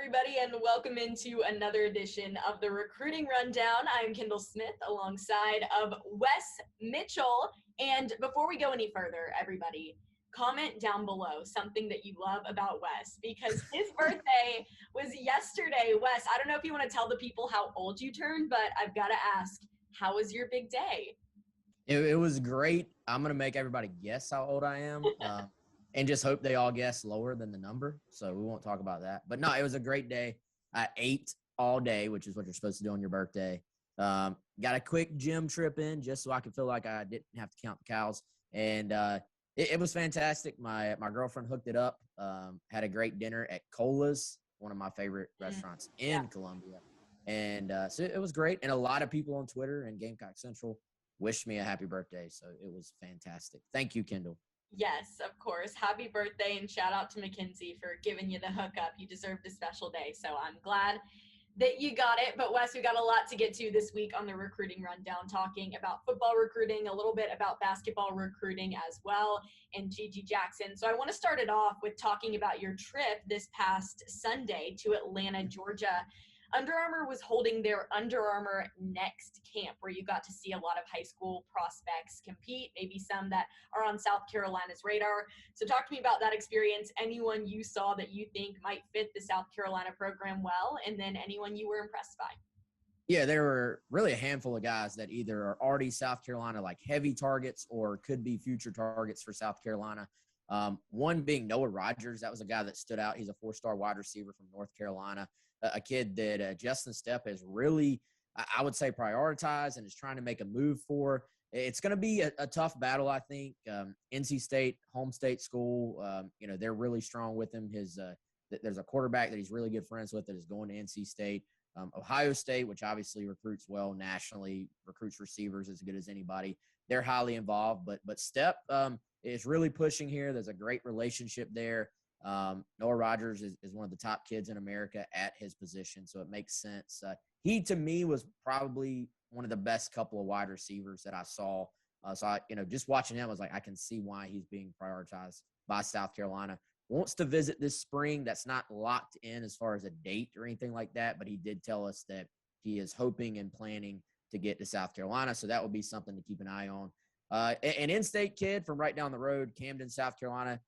everybody, and welcome into another edition of the Recruiting Rundown. I'm Kendall Smith alongside of Wes Mitchell. And before we go any further, everybody, comment down below something that you love about Wes, because his birthday was yesterday. Wes, I don't know if you want to tell the people how old you turned, but I've got to ask, how was your big day? It was great. I'm going to make everybody guess how old I am and just hope they all guess lower than the number. So we won't talk about that. But no, it was a great day. I ate all day, which is what you're supposed to do on your birthday. Got a quick gym trip in just so I could feel like I didn't have to count the cows. And it was fantastic. My girlfriend hooked it up, had a great dinner at Cola's, one of my favorite restaurants in Columbia. And so it was great. And a lot of people on Twitter and Gamecock Central wished me a happy birthday. So it was fantastic. Thank you, Kendall. Yes, of course. Happy birthday, and shout out to Mackenzie for giving you the hookup. You deserved a special day. So I'm glad that you got it. But Wes, we got a lot to get to this week on the Recruiting Rundown, talking about football recruiting, a little bit about basketball recruiting as well, and Gigi Jackson. So I want to start it off with talking about your trip this past Sunday to Atlanta, Georgia. Under Armour was holding their Under Armour Next camp, where you got to see a lot of high school prospects compete, maybe some that are on South Carolina's radar. So talk to me about that experience, anyone you saw that you think might fit the South Carolina program well, and then anyone you were impressed by. Yeah, there were really a handful of guys that either are already South Carolina, like heavy targets, or could be future targets for South Carolina. One being Noah Rogers. That was a guy that stood out. He's a 4-star wide receiver from North Carolina, a kid that Justin Stepp has really, I would say, prioritized and is trying to make a move for. It's going to be a tough battle, I think. NC State, home state school, they're really strong with him. There's a quarterback that he's really good friends with that is going to NC State. Ohio State, which obviously recruits well nationally, recruits receivers as good as anybody. They're highly involved, but Stepp is really pushing here. There's a great relationship there. Noah Rogers is one of the top kids in America at his position, so it makes sense. He, to me, was probably one of the best couple of wide receivers that I saw. Just watching him, I was like, I can see why he's being prioritized by South Carolina. Wants to visit this spring. That's not locked in as far as a date or anything like that, but he did tell us that he is hoping and planning to get to South Carolina, so that would be something to keep an eye on. An in-state kid from right down the road, Camden, South Carolina,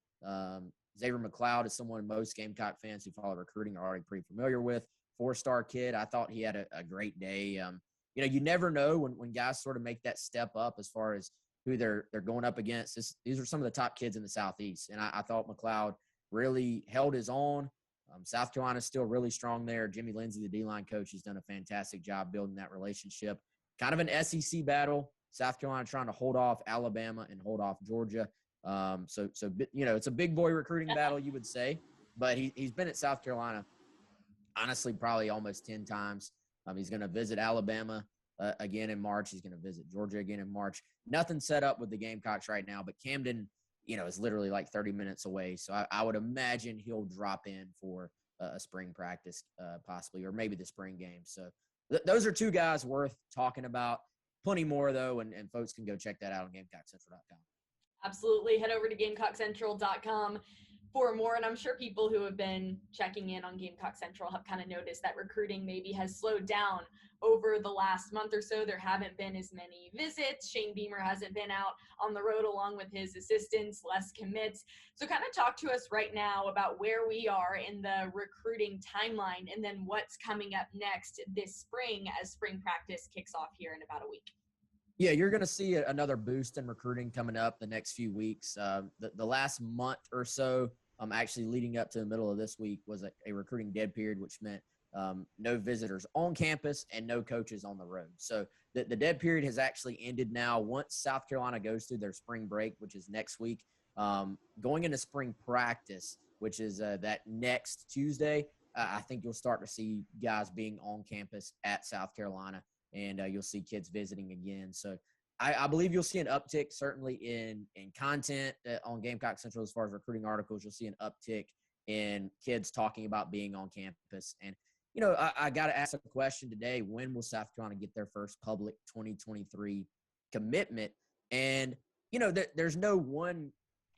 Xavier McLeod is someone most Gamecock fans who follow recruiting are already pretty familiar with. 4-star kid. I thought he had a great day. You never know when guys sort of make that step up as far as who they're going up against. These are some of the top kids in the Southeast, and I thought McLeod really held his own. South Carolina's still really strong there. Jimmy Lindsey, the D-line coach, has done a fantastic job building that relationship. Kind of an SEC battle. South Carolina trying to hold off Alabama and hold off Georgia. It's a big boy recruiting battle, you would say, but he's been at South Carolina, honestly, probably almost 10 times. He's going to visit Alabama again in March. He's going to visit Georgia again in March. Nothing set up with the Gamecocks right now, but Camden, is literally like 30 minutes away. So I would imagine he'll drop in for a spring practice possibly, or maybe the spring game. So those are two guys worth talking about. Plenty more, though, and folks can go check that out on GamecockCentral.com. Absolutely. Head over to GamecockCentral.com for more. And I'm sure people who have been checking in on Gamecock Central have kind of noticed that recruiting maybe has slowed down over the last month or so. There haven't been as many visits. Shane Beamer hasn't been out on the road along with his assistants, less commits. So kind of talk to us right now about where we are in the recruiting timeline and then what's coming up next this spring as spring practice kicks off here in about a week. Yeah, you're going to see another boost in recruiting coming up the next few weeks. The last month or so, actually leading up to the middle of this week, was a recruiting dead period, which meant no visitors on campus and no coaches on the road. So the dead period has actually ended now. Once South Carolina goes through their spring break, which is next week, going into spring practice, which is that next Tuesday, I think you'll start to see guys being on campus at South Carolina. And you'll see kids visiting again. So I believe you'll see an uptick certainly in content on Gamecock Central as far as recruiting articles. You'll see an uptick in kids talking about being on campus. And, I got to ask a question today. When will South Carolina get their first public 2023 commitment? And, there's no one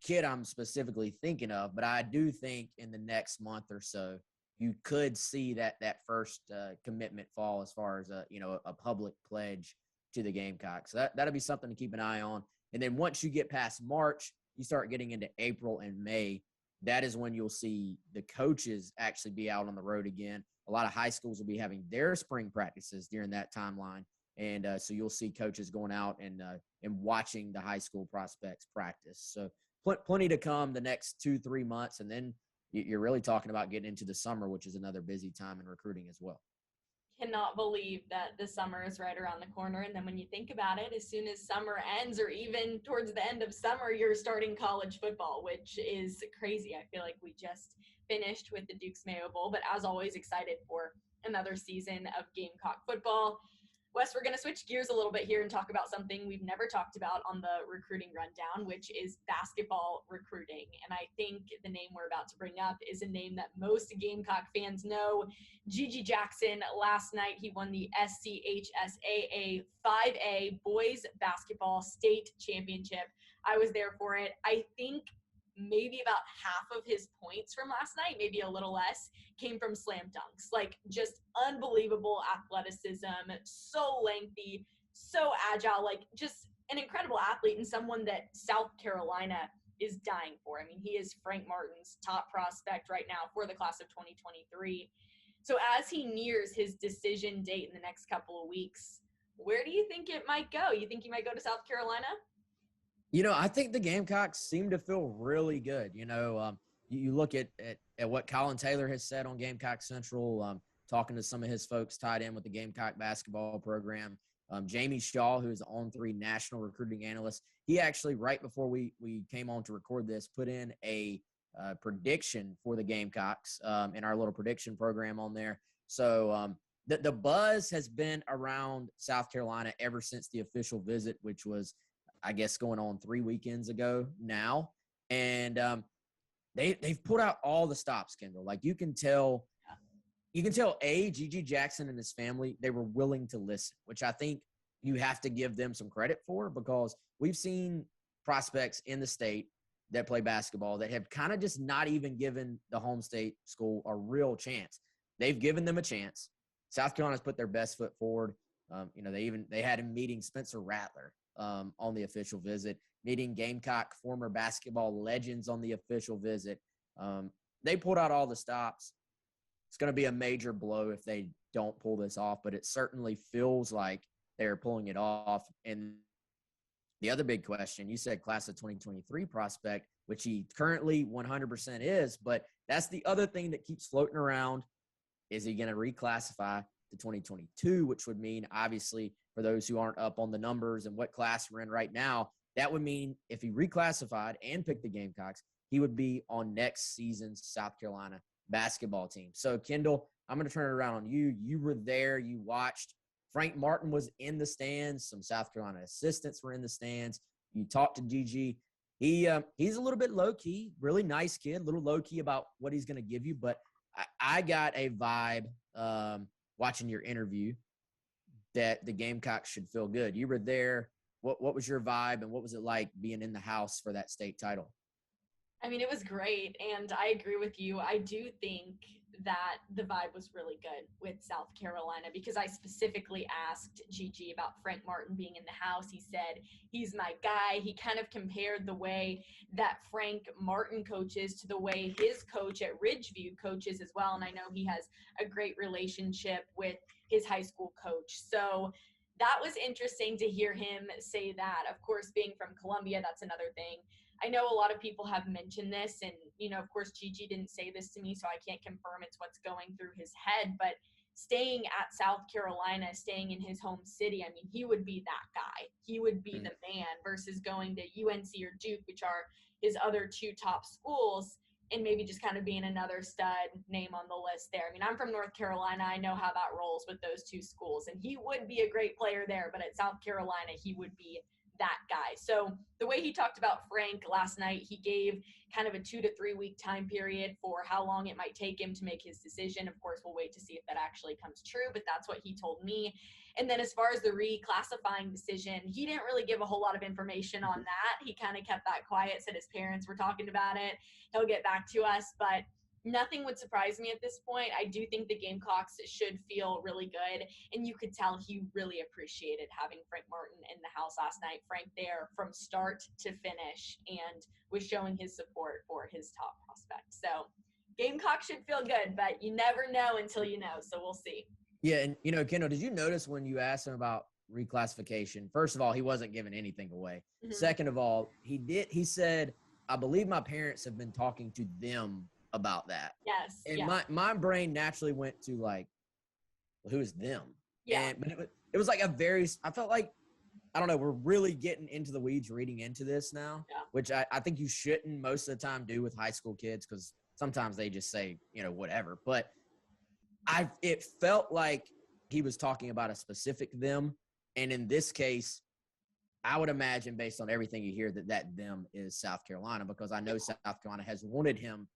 kid I'm specifically thinking of, but I do think in the next month or so, you could see that first commitment fall as far as a public pledge to the Gamecocks. So that'll be something to keep an eye on. And then once you get past March, you start getting into April and May. That is when you'll see the coaches actually be out on the road again. A lot of high schools will be having their spring practices during that timeline. And so you'll see coaches going out and watching the high school prospects practice. So plenty to come the next 2-3 months. And then you're really talking about getting into the summer, which is another busy time in recruiting as well. Cannot believe that the summer is right around the corner. And then when you think about it, as soon as summer ends or even towards the end of summer, you're starting college football, which is crazy. I feel like we just finished with the Dukes Mayo Bowl, but as always, excited for another season of Gamecock football. Wes, we're going to switch gears a little bit here and talk about something we've never talked about on the recruiting rundown, which is basketball recruiting. And I think the name we're about to bring up is a name that most Gamecock fans know. Gigi Jackson, last night he won the SCHSAA 5A Boys Basketball State Championship. I was there for it. I think maybe about half of his points from last night, maybe a little less, came from slam dunks. Like, just unbelievable athleticism, so lengthy, so agile, like just an incredible athlete and someone that South Carolina is dying for. I mean, he is Frank Martin's top prospect right now for the class of 2023. So as he nears his decision date in the next couple of weeks, where do you think it might go? You think he might go to South Carolina? I think the Gamecocks seem to feel really good. You look at what Colin Taylor has said on Gamecock Central, talking to some of his folks tied in with the Gamecock basketball program. Jamie Shaw, who is the On3 national recruiting analyst, he actually, right before we came on to record this, put in a prediction for the Gamecocks in our little prediction program on there. So the buzz has been around South Carolina ever since the official visit, which was, I guess, going on 3 weekends ago now. And they've put out all the stops, Kendall. Like, you can tell Gigi Jackson and his family, they were willing to listen, which I think you have to give them some credit for, because we've seen prospects in the state that play basketball that have kind of just not even given the home state school a real chance. They've given them a chance. South Carolina's put their best foot forward. They had him meeting Spencer Rattler on the official visit, meeting Gamecock former basketball legends on the official visit. They pulled out all the stops. It's going to be a major blow if they don't pull this off, but it certainly feels like they're pulling it off. And the other big question, you said class of 2023 prospect, which he currently 100% is, but that's the other thing that keeps floating around. Is he going to reclassify to 2022, which would mean, obviously, for those who aren't up on the numbers and what class we're in right now, that would mean if he reclassified and picked the Gamecocks, he would be on next season's South Carolina basketball team. So, Kendall, I'm going to turn it around on you. You were there. You watched. Frank Martin was in the stands. Some South Carolina assistants were in the stands. You talked to GG. He's a little bit low-key, really nice kid, a little low-key about what he's going to give you. But I got a vibe watching your interview that the Gamecocks should feel good. You were there. What was your vibe, and what was it like being in the house for that state title? I mean, it was great, and I agree with you. I do think that the vibe was really good with South Carolina, because I specifically asked Gigi about Frank Martin being in the house. He said, he's my guy. He kind of compared the way that Frank Martin coaches to the way his coach at Ridgeview coaches as well, and I know he has a great relationship with his high school coach. So that was interesting to hear him say that. Of course, being from Columbia, that's another thing. I know a lot of people have mentioned this, and, of course, Gigi didn't say this to me, so I can't confirm it's what's going through his head, but staying at South Carolina, staying in his home city, I mean, he would be that guy. He would be the man, versus going to UNC or Duke, which are his other two top schools, and maybe just kind of being another stud name on the list there. I mean, I'm from North Carolina. I know how that rolls with those two schools, and he would be a great player there, but at South Carolina, he would be that guy. So the way he talked about Frank last night, he gave kind of a 2 to 3 week time period for how long it might take him to make his decision. Of course, we'll wait to see if that actually comes true, but that's what he told me. And then as far as the reclassifying decision, he didn't really give a whole lot of information on that. He kind of kept that quiet, said his parents were talking about it. He'll get back to us, but Nothing would surprise me at this point. I do think the Gamecocks should feel really good. And you could tell he really appreciated having Frank Martin in the house last night. Frank there from start to finish and was showing his support for his top prospect. So Gamecock should feel good, but you never know until you know. So we'll see. Yeah, and Kendall, did you notice when you asked him about reclassification? First of all, he wasn't giving anything away. Mm-hmm. Second of all, he said, I believe my parents have been talking to them about that. Yes. And my brain naturally went to like, well, who is them? Yeah. But it was like I felt like, I don't know, we're really getting into the weeds reading into this now, which I think you shouldn't most of the time do with high school kids because sometimes they just say, whatever. But it felt like he was talking about a specific them. And in this case, I would imagine based on everything you hear that them is South Carolina, because I know South Carolina has wanted him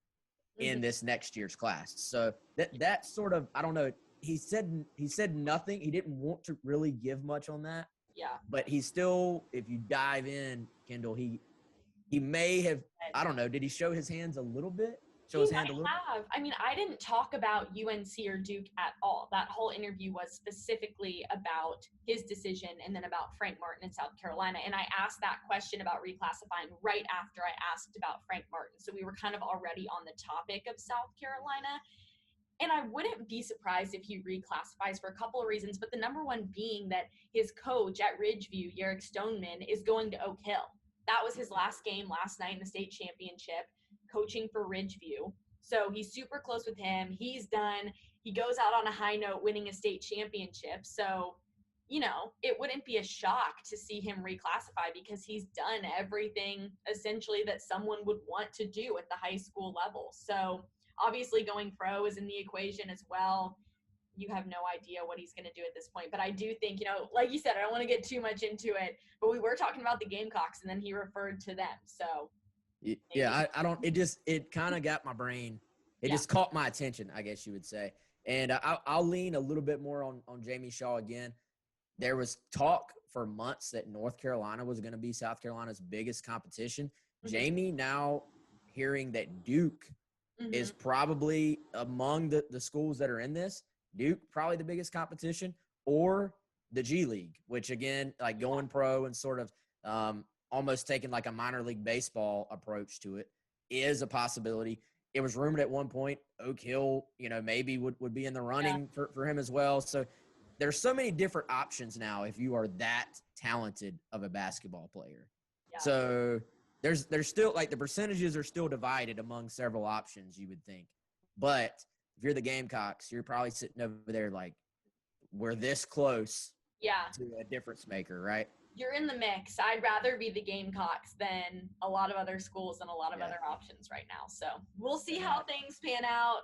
in this next year's class. So that sort of, I don't know. He said nothing. He didn't want to really give much on that. Yeah. But he still, if you dive in, Kendall, he may have, I don't know. Did he show his hands a little bit? I mean, I didn't talk about UNC or Duke at all. That whole interview was specifically about his decision and then about Frank Martin in South Carolina. And I asked that question about reclassifying right after I asked about Frank Martin. So we were kind of already on the topic of South Carolina. And I wouldn't be surprised if he reclassifies for a couple of reasons, but the number one being that his coach at Ridgeview, Yerrick Stoneman, is going to Oak Hill. That was his last game last night in the state championship, coaching for Ridgeview. So he's super close with him. He's done. He goes out on a high note winning a state championship. So, it wouldn't be a shock to see him reclassify because he's done everything essentially that someone would want to do at the high school level. So obviously going pro is in the equation as well. You have no idea what he's going to do at this point. But I do think, like you said, I don't want to get too much into it, but we were talking about the Gamecocks and then he referred to them. So yeah, it kind of got my brain. It just caught my attention, I guess you would say. And I'll lean a little bit more on Jamie Shaw again. There was talk for months that North Carolina was going to be South Carolina's biggest competition. Mm-hmm. Jamie now hearing that Duke is probably among the schools that are in this. Duke, probably the biggest competition, or the G League, which again, like going pro and sort of almost taking like a minor league baseball approach to it is a possibility. It was rumored at one point Oak Hill, maybe would be in the running for him as well. So there's so many different options now if you are that talented of a basketball player. Yeah. So there's still like the percentages are still divided among several options, you would think. But if you're the Gamecocks, you're probably sitting over there like, we're this close to a difference maker, right? You're in the mix. I'd rather be the Gamecocks than a lot of other schools and a lot of other options right now. So we'll see how things pan out.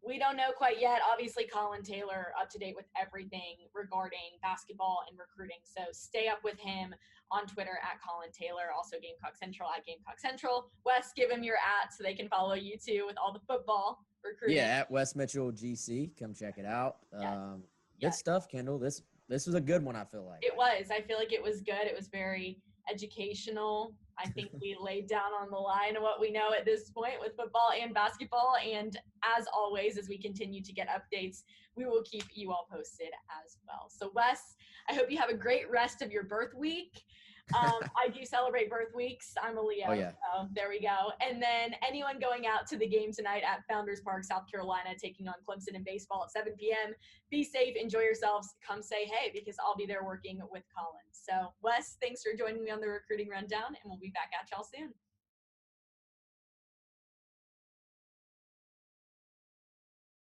We don't know quite yet. Obviously, Colin Taylor up to date with everything regarding basketball and recruiting. So stay up with him on Twitter at Colin Taylor, also Gamecock Central at Gamecock Central. Wes, give him your @ so they can follow you too with all the football recruiting. Yeah, at Wes Mitchell GC. Come check it out. Good stuff, Kendall. This was a good one, I feel like. It was. I feel like it was good. It was very educational. I think we laid down on the line what we know at this point with football and basketball. And as always, as we continue to get updates, we will keep you all posted as well. So, Wes, I hope you have a great rest of your birth week. I do celebrate birth weeks. I'm a Leo. Oh, yeah. So there we go. And then anyone going out to the game tonight at Founders Park, South Carolina, taking on Clemson in baseball at 7 p.m. Be safe. Enjoy yourselves. Come say hey because I'll be there working with Colin. So, Wes, thanks for joining me on the Recruiting Rundown, and we'll be back at y'all soon.